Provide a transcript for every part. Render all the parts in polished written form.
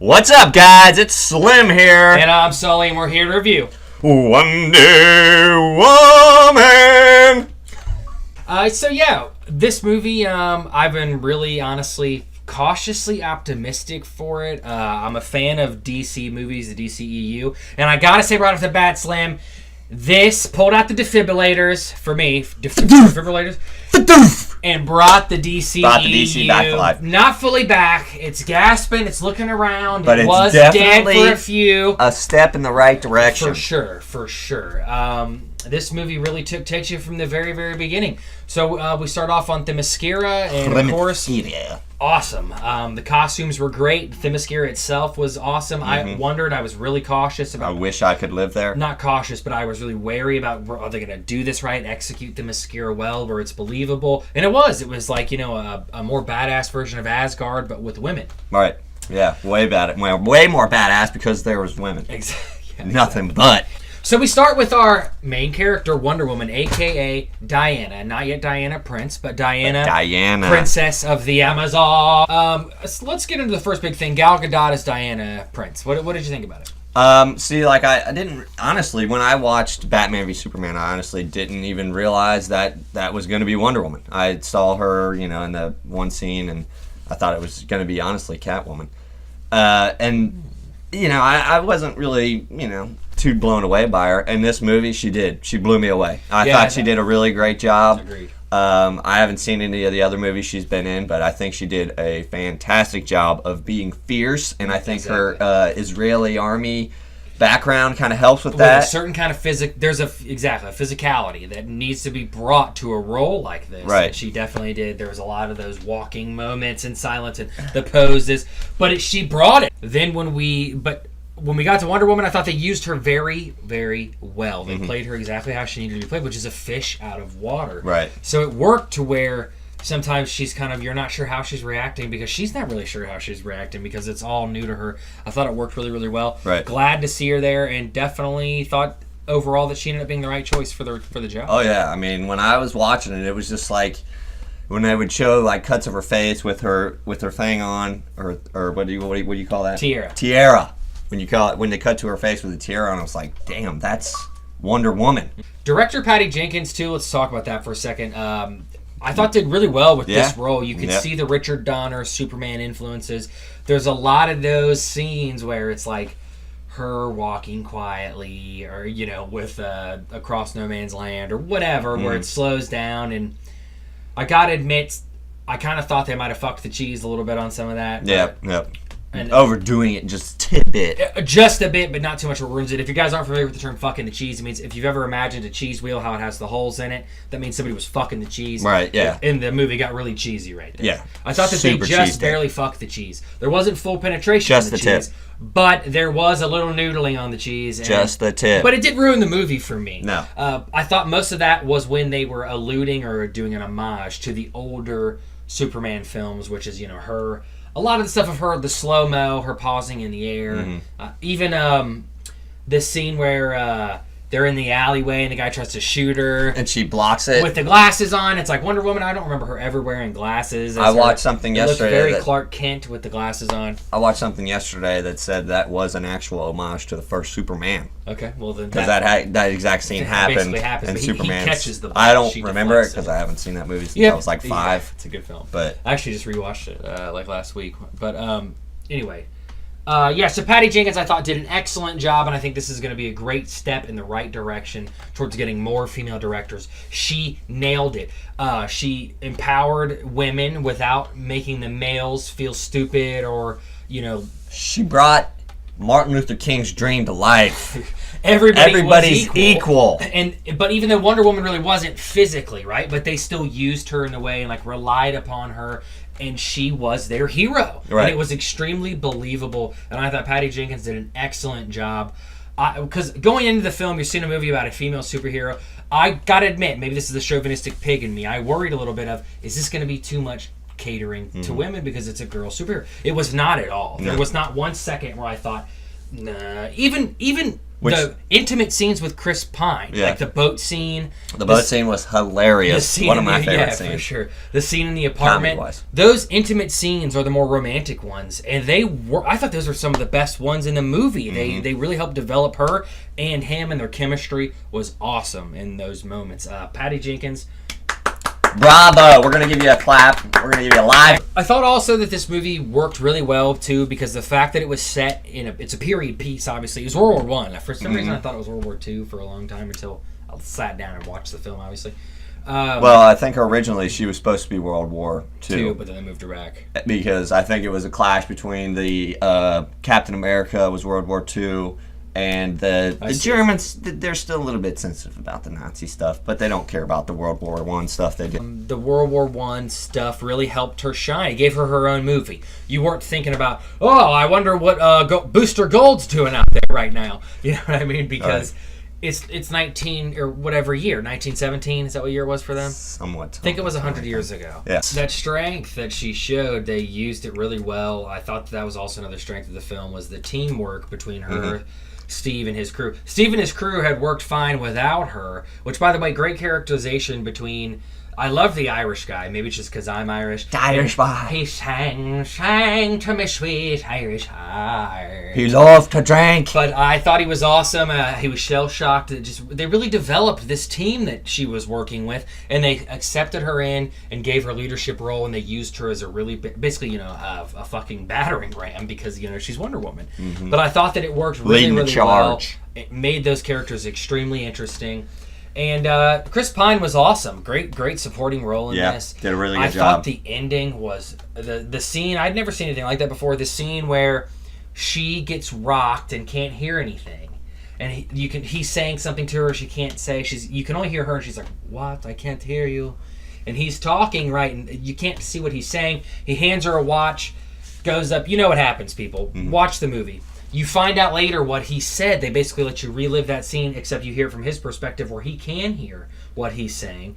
What's up, guys? It's Slim here. And I'm Sully, and we're here to review Wonder Woman. This movie, I've been really, honestly, cautiously optimistic for it. I'm a fan of DC movies, the DCEU, and I gotta say right off the bat, Slim, this pulled out the defibrillators for me, defibrillators, and brought the DCEU back to life. Not fully back. It's gasping. It's looking around. But it it's was dead for a few. A step in the right direction. For sure. This movie really takes you from the very, very beginning. So we start off on Themyscira, and of course, awesome. The costumes were great. Themyscira itself was awesome. Mm-hmm. I was really cautious about... I wish I could live there. Not cautious, but I was really wary about, are they going to do this right, execute Themyscira well, where it's believable? And it was. It was like, a more badass version of Asgard, but with women. Right. Yeah, way more badass because there was women. Exactly. Nothing but... So we start with our main character, Wonder Woman, a.k.a. Diana. Not yet Diana Prince, but Diana. Princess of the Amazon. Let's get into the first big thing. Gal Gadot as Diana Prince. What did you think about it? I didn't... Honestly, when I watched Batman v Superman, I honestly didn't even realize that was going to be Wonder Woman. I saw her, in the one scene, and I thought it was going to be, honestly, Catwoman. I wasn't really, too blown away by her. In this movie, she did. She blew me away. I thought she did a really great job. Agreed. I haven't seen any of the other movies she's been in, but I think she did a fantastic job of being fierce, and I think her Israeli army background kind of helps with that. A certain kind of there's a physicality that needs to be brought to a role like this. Right. She definitely did. There was a lot of those walking moments in silence and the poses, but she brought it. Then when we got to Wonder Woman, I thought they used her very, very well. They played her exactly how she needed to be played, which is a fish out of water. Right. So it worked to where sometimes she's you're not sure how she's reacting because she's not really sure how she's reacting because it's all new to her. I thought it worked really, really well. Right. Glad to see her there, and definitely thought overall that she ended up being the right choice for the job. Oh yeah, I mean, when I was watching it, it was just like when they would show like cuts of her face with her thing on, or what do you call that? Tiara. When they cut to her face with a tiara on, I was like, damn, that's Wonder Woman. Director Patty Jenkins too. Let's talk about that for a second. I thought did really well with this role. You could see the Richard Donner Superman influences. There's a lot of those scenes where it's like her walking quietly, or with across no man's land or whatever, where it slows down. And I gotta admit, I kind of thought they might have fucked the cheese a little bit on some of that. Yep. And overdoing it just a tidbit. Just a bit, but not too much what ruins it. If you guys aren't familiar with the term fucking the cheese, it means if you've ever imagined a cheese wheel, how it has the holes in it, that means somebody was fucking the cheese. Right, yeah. And the movie got really cheesy right there. Yeah. I thought that they just barely fucked the cheese. There wasn't full penetration just on the cheese. Tip. But there was a little noodling on the cheese. Just the tip. But it did ruin the movie for me. No. I thought most of that was when they were alluding or doing an homage to the older Superman films, which is, her... A lot of the stuff of her, the slow-mo, her pausing in the air. Even this scene where they're in the alleyway and the guy tries to shoot her. And she blocks it. With the glasses on. It's like Wonder Woman, I don't remember her ever wearing glasses. I watched something yesterday. It looked very Clark Kent with the glasses on. I watched something yesterday that said that was an actual homage to the first Superman. Okay, well then... Because that exact scene happened in Superman. He catches the... I don't remember it because I haven't seen that movie since I was like 5. Yeah, it's a good film. But I actually just rewatched it like last week. But anyway... so Patty Jenkins, I thought, did an excellent job, and I think this is going to be a great step in the right direction towards getting more female directors. She nailed it. She empowered women without making the males feel stupid or, She brought Martin Luther King's dream to life. Everybody's equal. But even though Wonder Woman really wasn't physically, right? But they still used her in a way and relied upon her. And she was their hero. Right. And it was extremely believable. And I thought Patty Jenkins did an excellent job. Because going into the film, you're seeing a movie about a female superhero. I gotta admit, maybe this is the chauvinistic pig in me. I worried a little bit of, is this going to be too much catering to women because it's a girl superhero? It was not at all. No. There was not 1 second where I thought, nah. Even the intimate scenes with Chris Pine, like the boat scene. The boat scene was hilarious. One of my favorite scenes. For sure. The scene in the apartment. Those intimate scenes are the more romantic ones, and I thought those were some of the best ones in the movie. They really helped develop her and him, and their chemistry was awesome in those moments. Patty Jenkins. Bravo! We're gonna give you a clap. We're gonna give you a live. I thought also that this movie worked really well too, because the fact that it was set in it's a period piece. Obviously, it was World War I. For some reason, I thought it was World War II for a long time until I sat down and watched the film. Obviously, well, I think originally she was supposed to be World War II, but then they moved her back because I think it was a clash between the Captain America was World War II. And the Germans, they're still a little bit sensitive about the Nazi stuff, but they don't care about the World War I stuff they did. The World War I stuff really helped her shine. It gave her her own movie. You weren't thinking about, I wonder what Booster Gold's doing out there right now. You know what I mean? Because it's 19 or whatever year, 1917. Is that what year it was for them? Somewhat. I think it was 100 years ago. Yes. That strength that she showed, they used it really well. I thought that was also another strength of the film was the teamwork between her. Steve and his crew. Steve and his crew had worked fine without her, which, by the way, great characterization between... I love the Irish guy. Maybe it's just because I'm Irish. The Irish boy. He sang to me sweet Irish heart. He loved to drink. But I thought he was awesome. He was shell-shocked. They really developed this team that she was working with, and they accepted her in and gave her a leadership role, and they used her as a really, basically, a fucking battering ram because, she's Wonder Woman. But I thought that it worked really, really well. It made those characters extremely interesting. And Chris Pine was awesome. Great supporting role in this. Did a really good job. I thought the ending was the scene. I'd never seen anything like that before. The scene where she gets rocked and can't hear anything, and he's saying something to her she can't say. You can only hear her, and she's like, "What? I can't hear you." And he's talking and you can't see what he's saying. He hands her a watch, goes up. You know what happens, people. Watch the movie. You find out later what he said. They basically let you relive that scene, except you hear it from his perspective where he can hear what he's saying.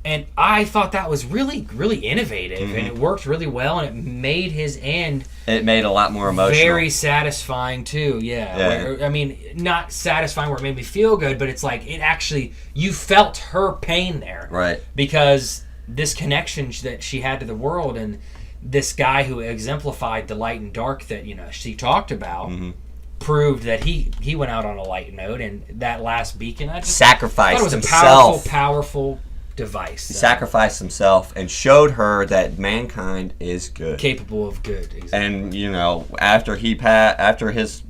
And I thought that was really, really innovative, and it worked really well, and it made his end... It made it a lot more emotional. Very satisfying, too, yeah. Where, not satisfying where it made me feel good, but it's like, it actually... You felt her pain there. Right. Because this connection that she had to the world, and... This guy who exemplified the light and dark that she talked about proved that he went out on a light note, and that last beacon sacrificed was himself. A powerful device. He sacrificed himself and showed her that mankind is good, capable of good. Exactly. And after his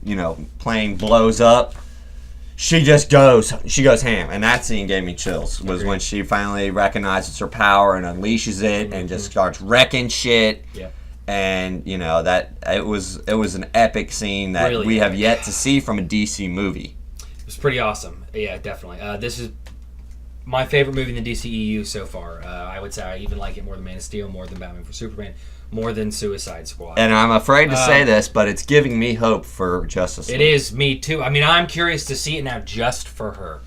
plane blows up. She goes ham, and that scene gave me chills. Was when she finally recognizes her power and unleashes it, and just starts wrecking shit. Yeah. And that it was an epic scene that really we have yet to see from a DC movie. It was pretty awesome. Yeah, definitely. This is my favorite movie in the DCEU so far. I would say I even like it more than Man of Steel, more than Batman v Superman, more than Suicide Squad. And I'm afraid to say this, but it's giving me hope for Justice League. It is, me too. I'm curious to see it now just for her.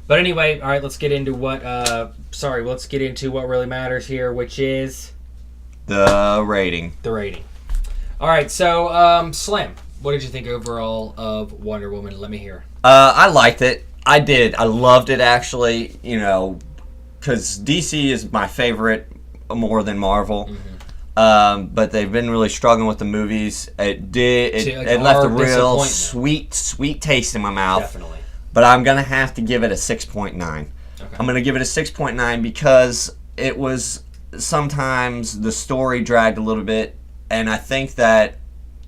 But anyway, all right, let's get into what really matters here, which is... The rating. All right, so, Slim, what did you think overall of Wonder Woman? Let me hear. I liked it. I did. I loved it, actually, because DC is my favorite more than Marvel. But they've been really struggling with the movies. It left a real sweet taste in my mouth. Definitely. But I'm going to have to give it a 6.9. Okay. I'm going to give it a 6.9 because it was sometimes the story dragged a little bit, and I think that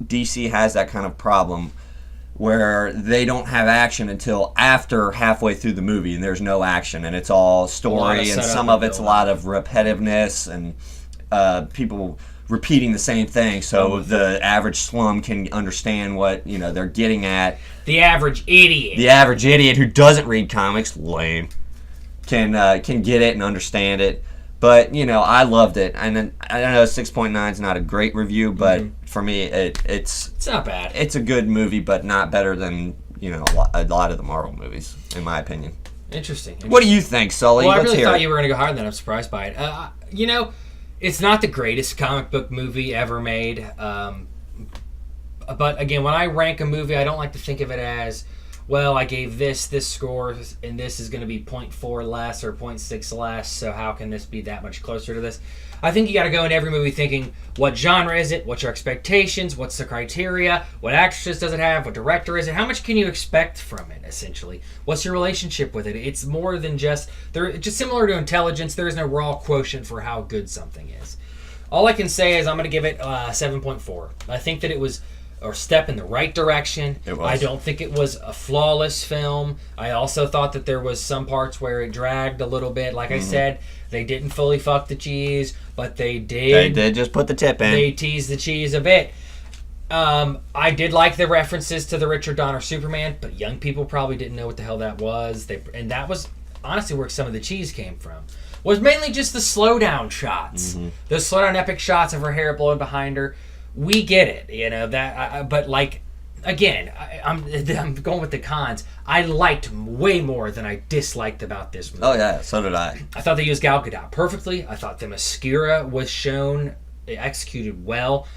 DC has that kind of problem where they don't have action until after halfway through the movie, and there's no action, and it's all story, and some of it's a lot of repetitiveness and people repeating the same thing, so the average slum can understand what they're getting at. The average idiot who doesn't read comics, lame, can get it and understand it. But I loved it, and I know 6.9 is not a great review, but for me, it's not bad. It's a good movie, but not better than a lot of the Marvel movies, in my opinion. Interesting. What do you think, Sully? Well, I really thought you were going to go higher than that. I'm surprised by it. It's not the greatest comic book movie ever made. But again, when I rank a movie, I don't like to think of it as, well, I gave this score, and this is going to be 0.4 less or 0.6 less, so how can this be that much closer to this? I think you got to go in every movie thinking, what genre is it? What's your expectations? What's the criteria? What actress does it have? What director is it? How much can you expect from it, essentially? What's your relationship with it? It's more than just... just similar to intelligence, there is no raw quotient for how good something is. All I can say is I'm going to give it 7.4. I think that it was a step in the right direction. It was. I don't think it was a flawless film. I also thought that there was some parts where it dragged a little bit. Like I said, they didn't fully fuck the cheese, but they did. They did just put the tip in. They teased the cheese a bit. I did like the references to the Richard Donner Superman, but young people probably didn't know what the hell that was. And that was honestly where some of the cheese came from. Was mainly just the slow down shots. The slow down epic shots of her hair blowing behind her. We get it, you know, that. But like, again, I'm going with the cons. I liked way more than I disliked about this movie. Oh yeah, so did I. I thought they used Gal Gadot perfectly. I thought the mascara was shown, executed well.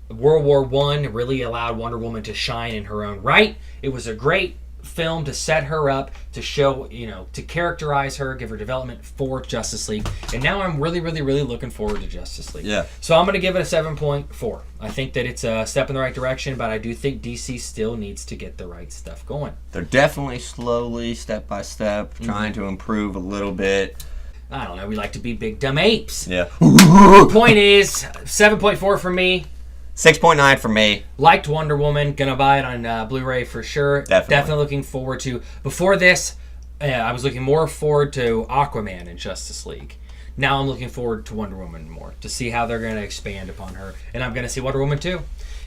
World War I really allowed Wonder Woman to shine in her own right. It was a great film to set her up, to show, you know, to characterize her, give her development for Justice League. And now I'm really, really, really looking forward to Justice League. Yeah. So I'm going to give it a 7.4. I think that it's a step in the right direction, but I do think DC still needs to get the right stuff going. They're definitely slowly, step by step, trying to improve a little bit. I don't know. We like to be big dumb apes. Yeah. Point is, 7.4 for me. 6.9 for me. Liked Wonder Woman. Gonna buy it on Blu-ray for sure. Definitely looking forward to. Before this, I was looking more forward to Aquaman and Justice League. Now I'm looking forward to Wonder Woman more, to see how they're going to expand upon her. And I'm going to see Wonder Woman 2.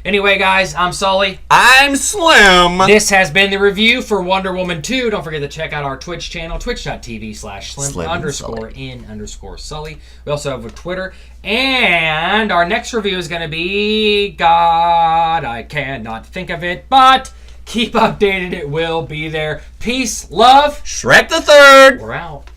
Anyway, guys, I'm Sully. I'm Slim. This has been the review for Wonder Woman 2. Don't forget to check out our Twitch channel, twitch.tv/Slim_in_Sully. We also have a Twitter. And our next review is going to be... God, I cannot think of it, but keep updated. It will be there. Peace, love. Shrek the Third. We're out.